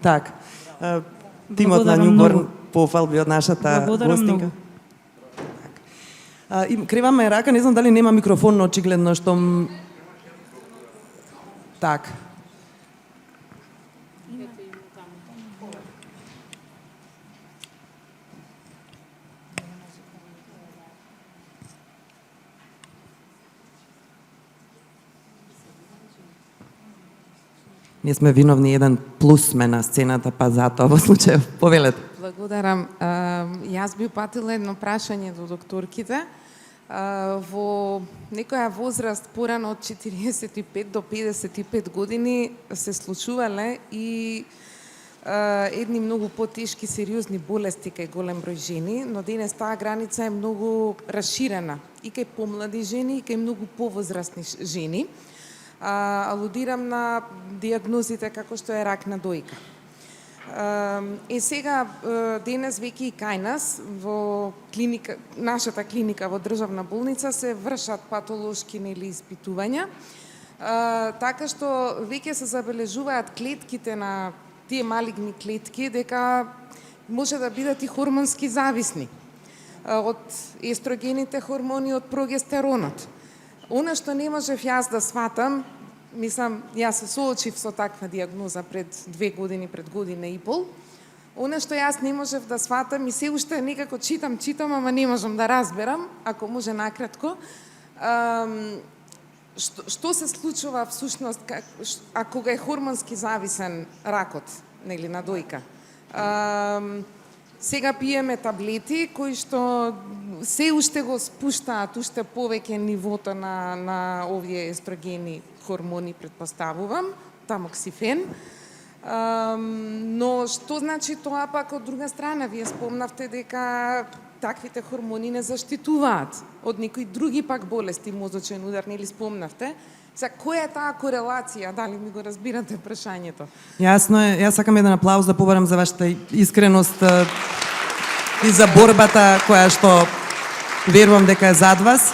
Так. Тимот на Благодарам Њуборн многу. пофалби од нашата Благодарам гостинка. многу. Криваме рака, не знам дали нема микрофон, но очигледно што... Так. Ние сме виновни, еден плюс сме на сцената, па затоа во случај повелете. Благодарам. Јас би упатила едно прашање до докторките. Во некоја возраст порано од 45 до 55 години се случувале и едни многу потешки сериозни болести кај голем број жени, но денес таа граница е многу расширена и кај помлади жени и кај многу повозрастни жени. Алудирам на диагнозите како што е рак на дојка. Сега, денес веќе и кај нас, во клиника, нашата клиника во државна болница се вршат патолошки испитувања, така што веќе се забележуваат клетките на тие малигни клетки дека може да бидат и хормонски зависни од естрогените хормони, од прогестеронот. Она што не можев јас да сватам, мислам, јас се соочив со таква диагноза пред 2 години, пред година и пол. Она што јас не можев да сватам и се уште некако читам, ама не можам да разберам, ако може накратко, што се случува всушност ако е хормонски зависен ракот, нели, на дојка. Сега пиеме таблети кои што се уште го спуштаат уште повеќе нивото на овие естрогени хормони, предпоставувам, тамоксифен. Но што значи тоа пак од друга страна? Вие спомнавте дека таквите хормони не заштитуваат од некои други пак болести, мозочен удар, нели спомнавте? Сега, која е таа корелација? Дали ми го разбирате прашањето? Јасно е, јас сакам еден аплауз да побарам за вашата искреност и за борбата која што верувам дека е зад вас.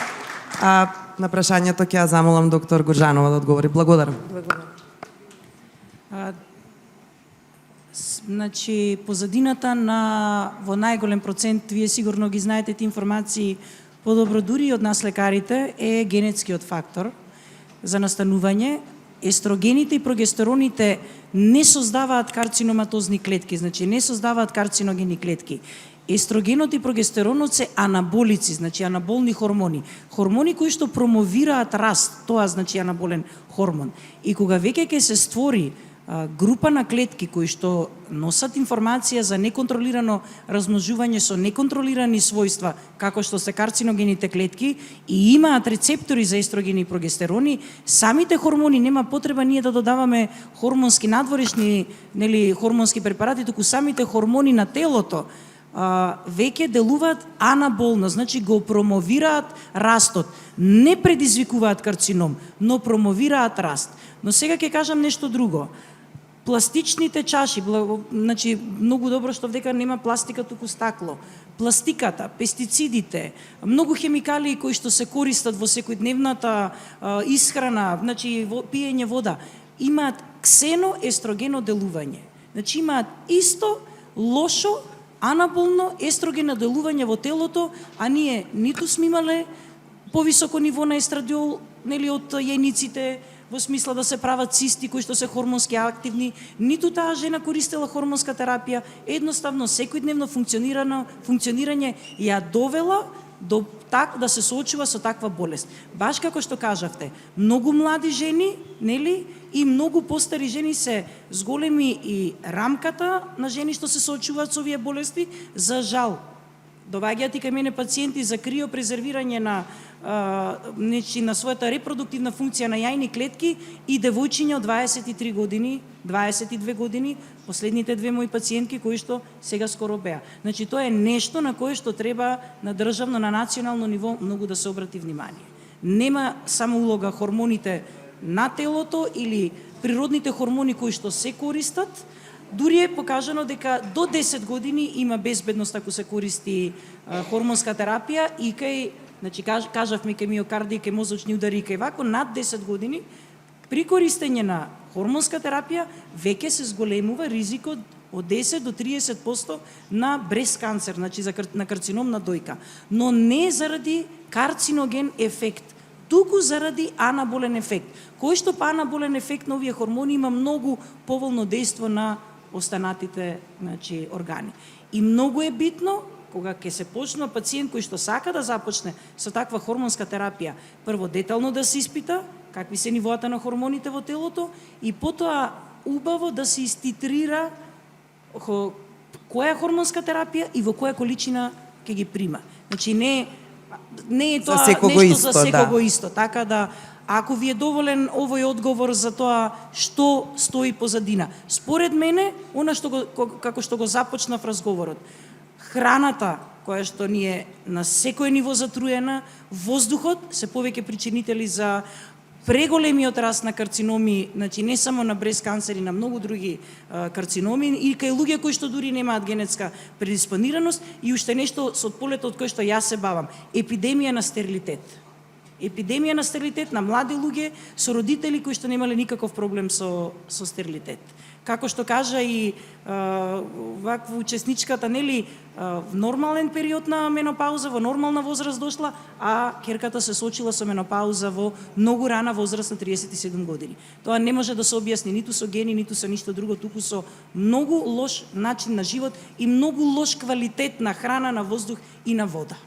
А на прашањето ќе ја замолам доктор Горџанова да одговори. Благодарам. Значи, позадината на во најголем процент, вие сигурно ги знаете тие информации подобро дури од нас лекарите, е генетскиот фактор за настанување. Естрогените и прогестероните не создаваат карциноматозни клетки, значи не создаваат карциногени клетки. Естрогенот и прогестеронот се анаболици, значи анаболни хормони. Хормони кои што промовираат раст, тоа значи анаболен хормон. И кога веќе ќе се створи група на клетки кои што носат информација за неконтролирано размножување со неконтролирани својства, како што се карциногените клетки, и имаат рецептори за естрогени и прогестерони, самите хормони нема потреба ние да додаваме хормонски надворешни, нели, хормонски препарати, туку самите хормони на телото веќе делуваат анаболно, значи го промовираат растот. Не предизвикуваат карцином, но промовираат раст. Но сега ќе кажам нешто друго. Пластичните чаши, значи многу добро што дека нема пластика, туку стакло. Пластиката, пестицидите, многу хемикалии кои што се користат во секојдневната исхрана, значи пиење вода, имаат ксеноестрогено делување. Значи имаат исто лошо анаболно естрогено делување во телото, а ние ниту сме имале повисоко ниво на естрадиол, нели, од јајниците, во смисла да се прават цисти кои што се хормонски активни, ниту таа жена користела хормонска терапија, едноставно секојдневно функционирање ја довела до так да се соочува со таква болест. Баш како што кажавте, многу млади жени, нели, и многу постари жени се зголеми и рамката на жени што се соочуваат со овие болести. За жал, доаѓаат и кај мене пациенти за криопрезервирање на на својата репродуктивна функција на јајни клетки и девојчиња од 23 години, 22 години, последните две мои пациентки кои што сега скоро беа. Значи тоа е нешто на кое што треба на државно, на национално ниво многу да се обрати внимание. Нема само улога хормоните на телото или природните хормони кои што се користат. Дури е покажано дека до 10 години има безбедност ако се користи хормонска терапија и кај, значи кажавме кај миокарди, кај мозочни удари, кај вако над 10 години При користење на хормонска терапија веќе се зголемува ризикот од 10 до 30% на брест канцер, значи на карцином на дојка, но не заради карциноген ефект, туку заради анаболен ефект, кој што па анаболен ефект на овие хормони има многу поволно дејство на останатите, значи, органи. И многу е битно кога ќе се почне пациент кој што сака да започне со таква хормонска терапија, прво детално да се испита какви се нивоата на хормоните во телото и потоа убаво да се иститрира која е хормонска терапија и во која количина ќе ги прима. Значи не е тоа нешто исто, за секого исто, така да ако ви е доволен овој одговор за тоа што стои позадина. Според мене, она што како што го започнав разговорот, храната која што ни е на секој ниво затруена, воздухот се повеќе причинители за преголемиот раст на карциноми, значи не само на брест канцер и на многу други карциноми, и кај луѓе кои што дури немаат генетска предиспонираност, и уште нешто со полетот кој што јас се бавам, епидемија на стерилитет. Епидемија на стерилитет на млади луѓе со родители кои што немале никаков проблем со стерилитет. Како што кажа и ваква учесничката, нели, в нормален период на менопауза, во нормална возраст дошла, а керката се сочила со менопауза во многу рана возраст на 37 години. Тоа не може да се објасни ниту со гени, ниту со ништо друго, туку со многу лош начин на живот и многу лош квалитет на храна, на воздух и на вода.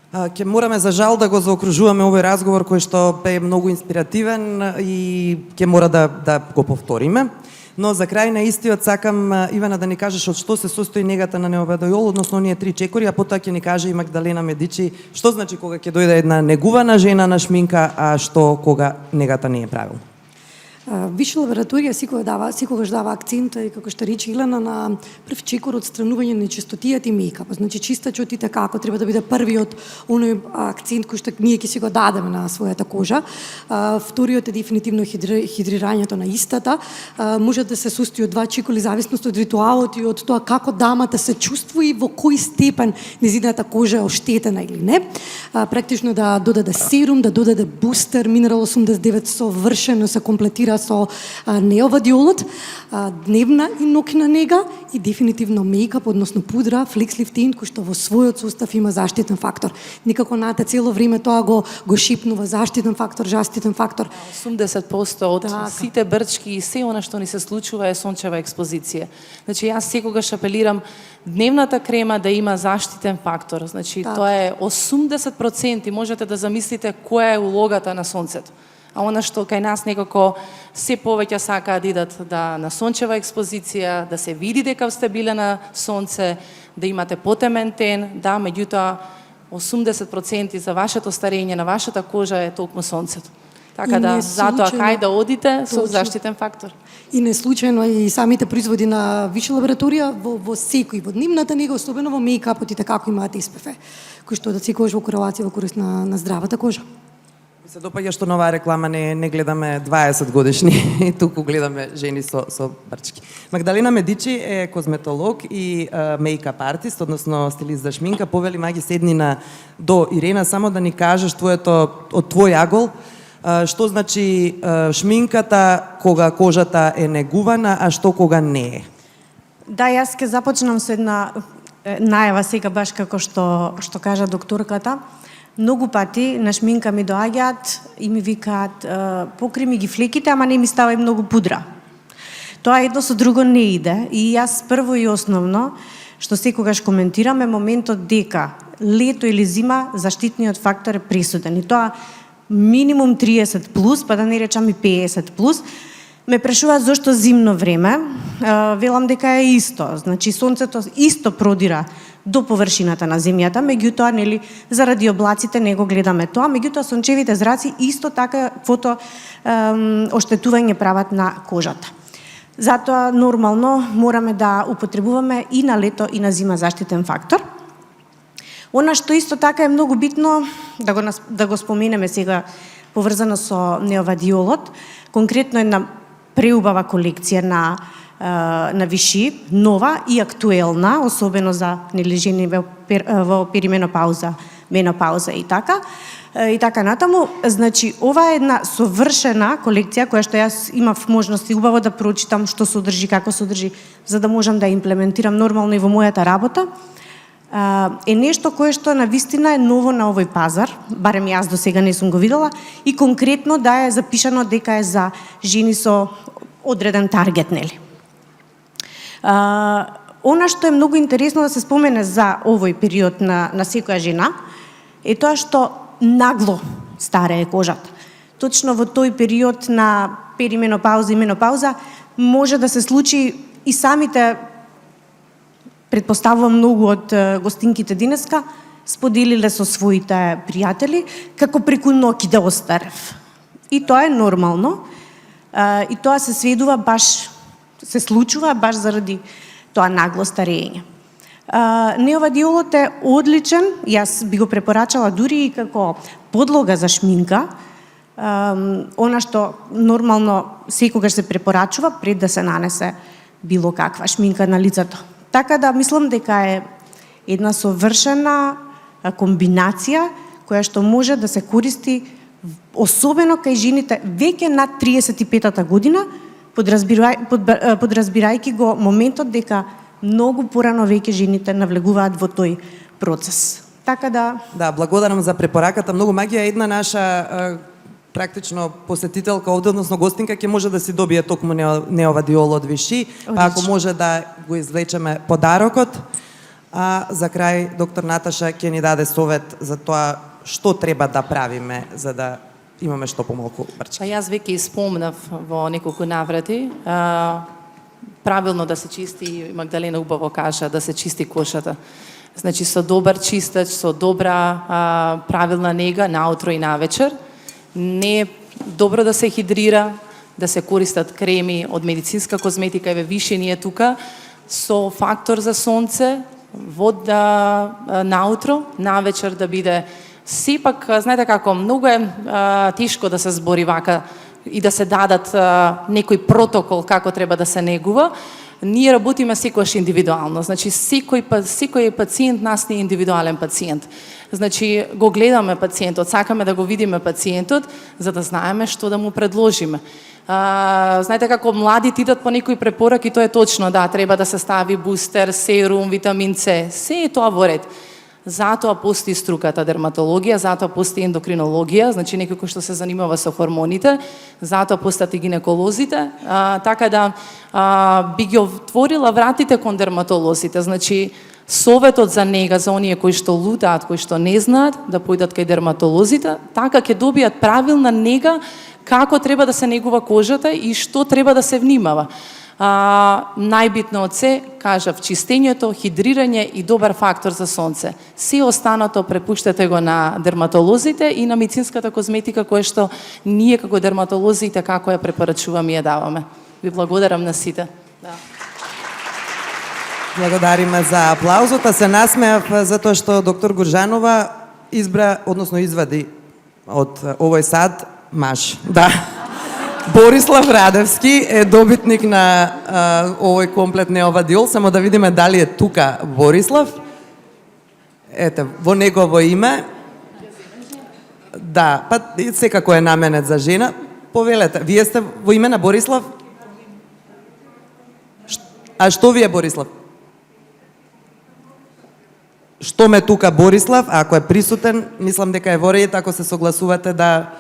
Ќе мораме за жал да го заокружуваме овој разговор кој што е многу инспиративен и ќе мора да го повториме. Но за крај на истиот сакам, Ивана, да ни кажеш од што се состои негата на неовадојол, односно оние 3 чекори, а потоа ќе ни каже и Магдалена Медичи што значи кога ќе дојде една негувана жена на шминка, а што кога негата не е правилна. Висша лабораторија секогаш дава акцент, и како што рече Илена, на прв чекор од странување на нечистотијата и мејкап. Значи чистачот како треба да биде првиот оној акцент кој што ние ќе си го дадеме на својата кожа. Вториот е дефинитивно хидрирањето на истата. Може да се состои од 2 чекори зависност од ритуалот и од тоа како дамата се чувствува и во кој степен незината кожа е оштетена или не. Практично да додаде серум, да додаде бустер, минерал 89 совршено се комплетира со неовадиолот, дневна и ноќна нега и дефинитивно мејкап, односно пудра, флекслив тинт, кој што во својот состав има заштитен фактор. Никако нате цело време тоа го шипнува заштитен фактор. 80% од сите брчки и се она што ни се случува е сончева експозиција. Значи јас секогаш апелирам дневната крема да има заштитен фактор. Значи тоа е 80% и можете да замислите која е улогата на сонцето. А она што кај нас некако се повеќе сакаат да идат на сончева експозиција, да се види дека сте биле на сонце, да имате потемен тен, да, меѓутоа 80% за вашето старење на вашата кожа е токму сонцето. Така да, затоа кај да одите со заштитен фактор. И не случајно и самите производи на Висша лабораторија во секој, во дневната нега, особено во мејкапот и како имаат SPF, кој што да секогаш во корелација во корист на здравата кожа. Се допаѓа што на оваа реклама не гледаме 20 годишни, туку гледаме жени со брчки. Магдалена Медичи е козметолог и мејкап артист, односно стилист за шминка. Повели маги седни до Ирена, само да ни кажеш од твој агол, што значи шминката кога кожата е негувана, а што кога не е? Да, јас ќе започнам со една најава сега баш како што кажа докторката. Многу пати на шминка ми доаѓаат и ми викаат покри ми ги флеките, ама не ми ставај многу пудра. Тоа едно со друго не иде и јас прво и основно што секогаш коментирам е моментот дека лето или зима заштитниот фактор е присуден и тоа минимум 30 плюс, па да не речам и 50 плюс. Ме прашуваат зошто зимно време, велам дека е исто. Значи сонцето исто продира до површината на земјата, меѓутоа нели заради облаците не го гледаме тоа, меѓутоа сончевите зраци исто така оштетување прават на кожата. Затоа нормално мораме да употребуваме и на лето и на зима заштитен фактор. Она што исто така е многу битно да го споменеме сега поврзано со неовадиолот, конкретно една преубава колекција на Виши, нова и актуелна, особено за нели жени во перименопауза, менопауза и така. и така натаму. Значи, ова е една совршена колекција која што јас имав можност и убаво да прочитам што содржи, како содржи, за да можам да имплементирам нормално и во мојата работа. Е нешто кое што навистина е ново на овој пазар, барем јас до сега не сум го видела, и конкретно да е запишано дека е за жени со одреден таргет, нели? Она што е многу интересно да се спомене за овој период на секоја жена е тоа што нагло старее кожата. Точно во тој период на перименопауза и менопауза може да се случи и самите, предпоставувам многу од гостинките денеска, споделиле со своите пријатели како преку ноќ да остарев. И тоа е нормално. И тоа се сведува баш, се случува баш заради тоа нагло старење. Неовадиолот е одличен, јас би го препорачала дури и како подлога за шминка, она што нормално секогаш се препорачува пред да се нанесе било каква шминка на лицето. Така да мислам дека е една совршена комбинација која што може да се користи особено кај жените веќе над 35-та година, подразбирајќи го моментот дека многу порано веќе жените навлегуваат во тој процес. Така да... Да, благодарам за препораката. Многу магија. Една наша практично посетителка овде, односно гостинка, ќе може да си добие токму неовадиол од Виши, па ако може да го извлечеме подарокот. А за крај, доктор Наташа ќе ни даде совет за тоа што треба да правиме за да имаме што помалку брчки. Па јас веќе испомнав во неколку наврати, правилно да се чисти, Магдалена убаво кажа, да се чисти кошата. Значи со добар чистач, со добра правилна нега наутро и навечер. Не е добро да се хидрира, да се користат креми од медицинска козметика, еве више ние тука, со фактор за сонце, вода наутро, навечер да биде. Сепак, знаете како, многу е тешко да се збори вака и да се дадат некој протокол како треба да се негува. Ние работиме секојаш индивидуално. Значи, секој пациент нас не е индивидуален пациент. Значи, го гледаме пациентот, сакаме да го видиме пациентот, за да знаеме што да му предложиме. Знаете како младите идат по некои препораки, тоа е точно, да, треба да се стави бустер, серум, витамин С, се е тоа во ред. Затоа постои струката дерматологија, затоа постои ендокринологија, значи некој кој што се занимава со хормоните, затоа постојат и гинеколозите, така да би ги отворила вратите кон дерматолозите, значи советот за нега за оние кои што лутаат, кои што не знаат, да појдат кај дерматолозите, така ќе добијат правилна нега како треба да се негува кожата и што треба да се внимава. Најбитно од се, кажав, чистењето, хидрирање и добар фактор за сонце. Се останато препуштете го на дерматолозите и на медицинската козметика која што ние како дерматолозите како ја препорачуваме и ја даваме. Ви благодарам на сите. Да. Благодариме за аплаузот, а се насмеав затоа што доктор Гуржанова избра, односно извади од овој сад маж. Да. Борислав Радевски е добитник на овој комплет неовадиол. Само да видиме дали е тука Борислав. Ете, во негово име. Да, па секако е наменет за жена. Повелете, вие сте во име на Борислав? А што ви е Борислав? Што ме тука Борислав, ако е присутен, мислам дека е во ред, ако се согласувате да...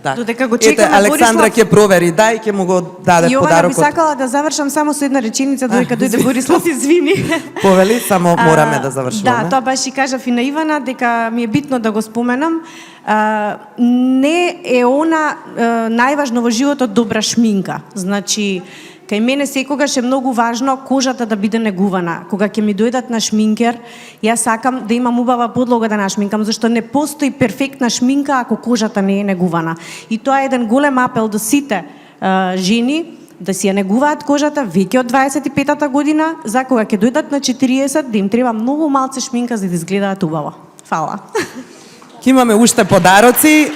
Да. Додека го чекаме, ете, Александра ќе провери, да, и ќе му го даде И ова подарокот. би сакала да завршам само со една реченица, додека дојде Борислав, извини. Повели, само мораме да завршуваме. Да, тоа баш и кажав и на Ивана, дека ми е битно да го споменам. Не е она најважно во животот добра шминка. Значи, кај мене секогаш е многу важно кожата да биде негувана. Кога ќе ми дојдат на шминкер, јас сакам да имам убава подлога да нашминкам, зашто не постои перфектна шминка ако кожата не е негувана. И тоа е еден голем апел до сите жени да си ја негуваат кожата веќе од 25-та година, за кога ќе дојдат на 40, да им треба многу малце шминка за да изгледаат убаво. Фала. Ке имаме уште подароци.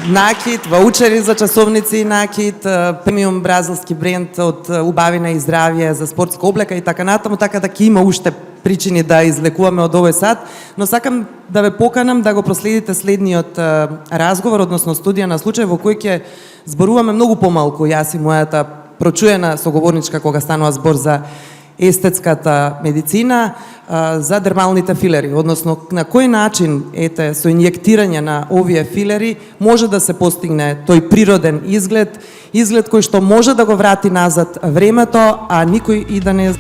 Накид, ваучери за часовници Накид, премиум бразилски бренд од убавина и здравје за спортска облека и така натаму, така да ќе има уште причини да излекуваме од овој сад, но сакам да ве поканам да го проследите следниот разговор, односно студија на случај во кој ќе зборуваме многу помалку, јас и мојата прочуена соговорничка кога станува збор за естетската медицина, за дермалните филери, односно на кој начин со инјектирање на овие филери може да се постигне тој природен изглед кој што може да го врати назад времето, а никој и да не